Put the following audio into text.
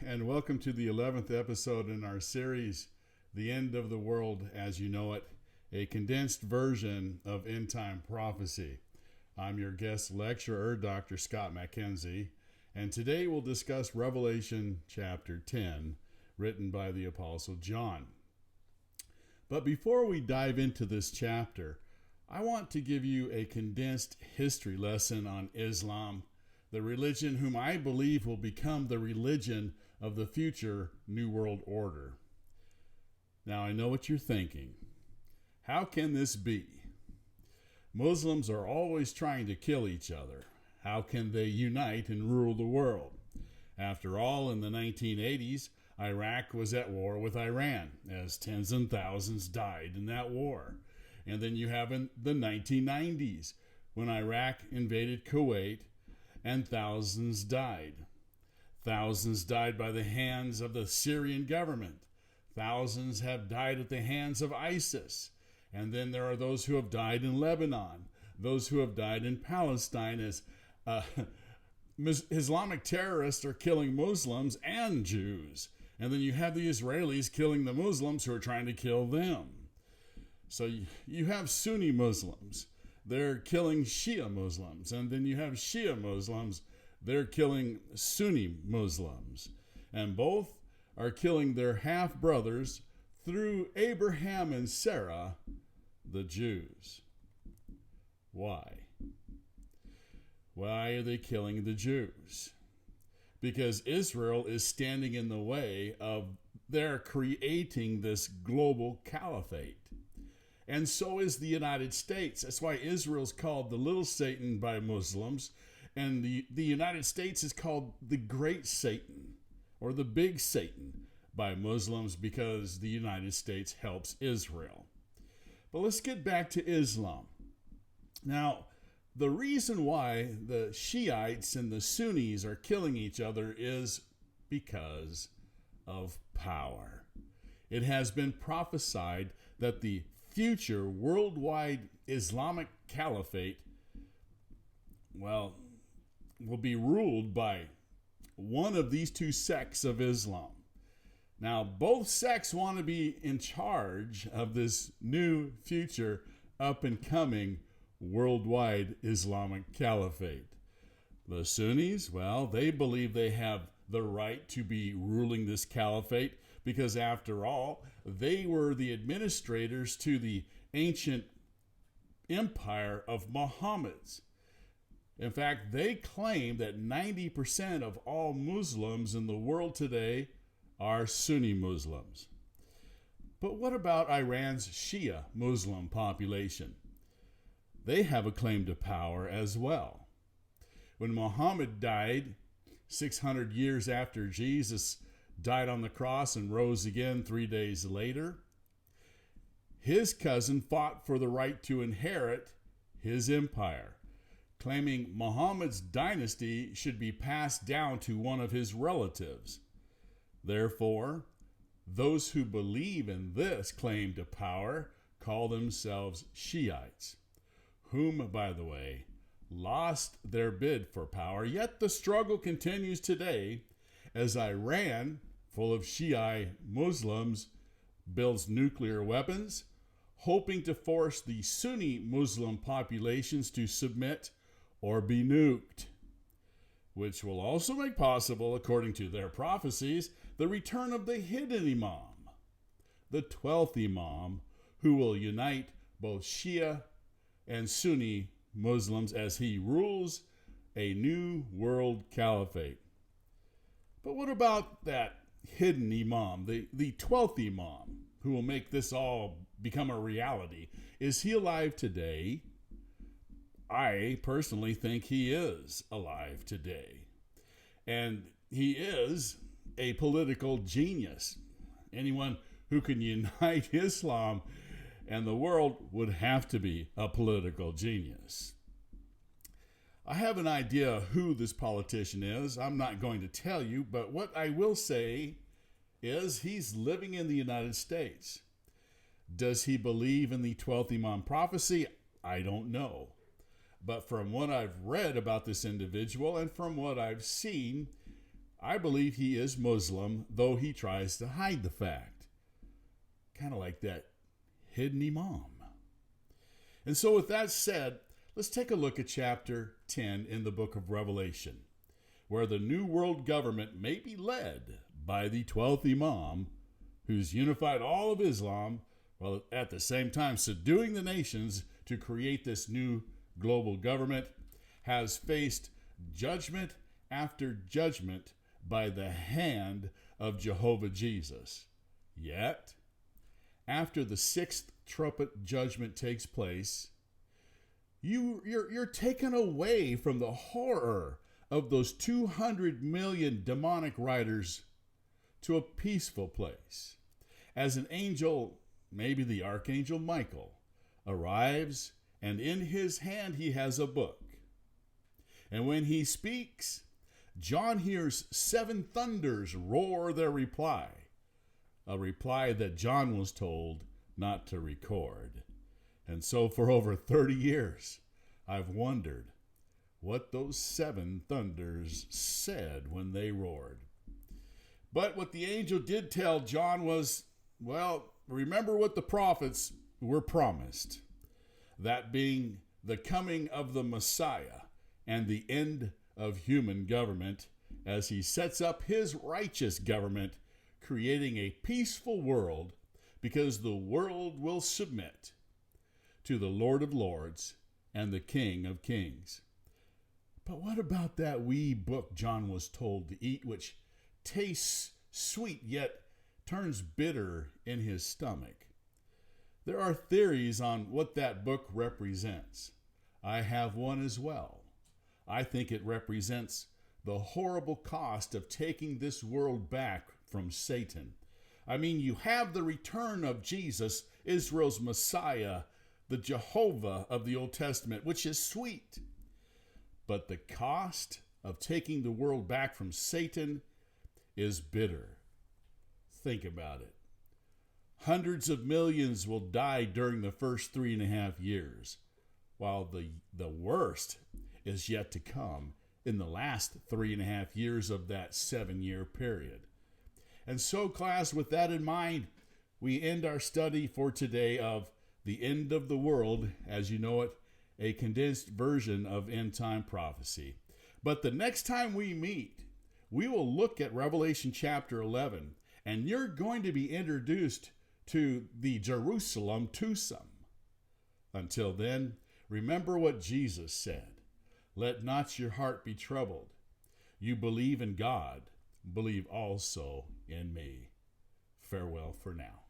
and welcome to the 11th episode in our series, The End of the World as You Know It, a condensed version of end time prophecy. I'm your guest lecturer, Dr. Scott Mackenzie, and today we'll discuss Revelation chapter 10, written by the Apostle John. But before we dive into this chapter, I want to give you a condensed history lesson on Islam, the religion whom I believe will become the religion of the future New World Order. Now, I know what you're thinking. How can this be? Muslims are always trying to kill each other. How can they unite and rule the world? After all, in the 1980s, Iraq was at war with Iran, as tens and thousands died in that war. And then you have in the 1990s, when Iraq invaded Kuwait, and thousands died. Thousands died by the hands of the Syrian government. Thousands have died at the hands of ISIS. And then there are those who have died in Lebanon, those who have died in Palestine as Islamic terrorists are killing Muslims and Jews. And then you have the Israelis killing the Muslims who are trying to kill them. So you have Sunni Muslims. They're killing Shia Muslims. And then you have Shia Muslims. They're killing Sunni Muslims. And both are killing their half-brothers through Abraham and Sarah, the Jews. Why? Why are they killing the Jews? Because Israel is standing in the way of their creating this global caliphate. And so is the United States. That's why Israel's called the little Satan by Muslims, and the United States is called the great Satan, or the big Satan by Muslims, because the United States helps Israel. But let's get back to Islam. Now, the reason why the Shiites and the Sunnis are killing each other is because of power. It has been prophesied that the future worldwide Islamic caliphate, will be ruled by one of these two sects of Islam. Now, both sects want to be in charge of this new future up and coming worldwide Islamic caliphate. The Sunnis, they believe they have the right to be ruling this caliphate because, after all, they were the administrators to the ancient empire of Muhammad's. In fact, they claim that 90% of all Muslims in the world today are Sunni Muslims. But what about Iran's Shia Muslim population? They have a claim to power as well. When Muhammad died 600 years after Jesus died on the cross and rose again 3 days later, his cousin fought for the right to inherit his empire, claiming Muhammad's dynasty should be passed down to one of his relatives. Therefore, those who believe in this claim to power call themselves Shiites, whom, by the way, lost their bid for power. Yet the struggle continues today as Iran, full of Shiite Muslims, builds nuclear weapons, hoping to force the Sunni Muslim populations to submit or be nuked, which will also make possible, according to their prophecies, the return of the hidden Imam, the 12th Imam, who will unite both Shia and Sunni Muslims as he rules a new world caliphate. But what about that hidden Imam, the 12th Imam, who will make this all become a reality? Is he alive today? I personally think he is alive today. And he is a political genius. Anyone who can unite Islam and the world would have to be a political genius. I have an idea who this politician is. I'm not going to tell you, but what I will say is he's living in the United States. Does he believe in the 12th Imam prophecy? I don't know. But from what I've read about this individual and from what I've seen, I believe he is Muslim, though he tries to hide the fact. Kind of like that hidden imam. And so with that said, let's take a look at chapter 10 in the book of Revelation, where the New World Government may be led by the 12th Imam, who's unified all of Islam, while at the same time subduing the nations to create this new global government, has faced judgment after judgment by the hand of Jehovah Jesus. Yet, after the sixth trumpet judgment takes place, you're taken away from the horror of those 200 million demonic riders to a peaceful place, as an angel, maybe the Archangel Michael, arrives, and in his hand he has a book. And when he speaks, John hears 7 thunders roar their reply, a reply that John was told not to record. And so for over 30 years, I've wondered what those 7 thunders said when they roared. But what the angel did tell John was, well, remember what the prophets were promised, that being the coming of the Messiah and the end of human government as he sets up his righteous government, creating a peaceful world, because the world will submit to the Lord of Lords and the King of Kings. But what about that wee book John was told to eat, which tastes sweet yet turns bitter in his stomach? There are theories on what that book represents. I have one as well. I think it represents the horrible cost of taking this world back from Satan. I mean, you have the return of Jesus, Israel's Messiah, the Jehovah of the Old Testament, which is sweet. But the cost of taking the world back from Satan is bitter. Think about it. Hundreds of millions will die during the first 3.5 years, while the worst is yet to come in the last 3.5 years of that 7-year period. And so, class, with that in mind, we end our study for today of the end of the world, as you know it, a condensed version of end time prophecy. But the next time we meet, we will look at Revelation chapter 11, and you're going to be introduced to the Jerusalem twosome. Until then, remember what Jesus said. Let not your heart be troubled. You believe in God, believe also in me. Farewell for now.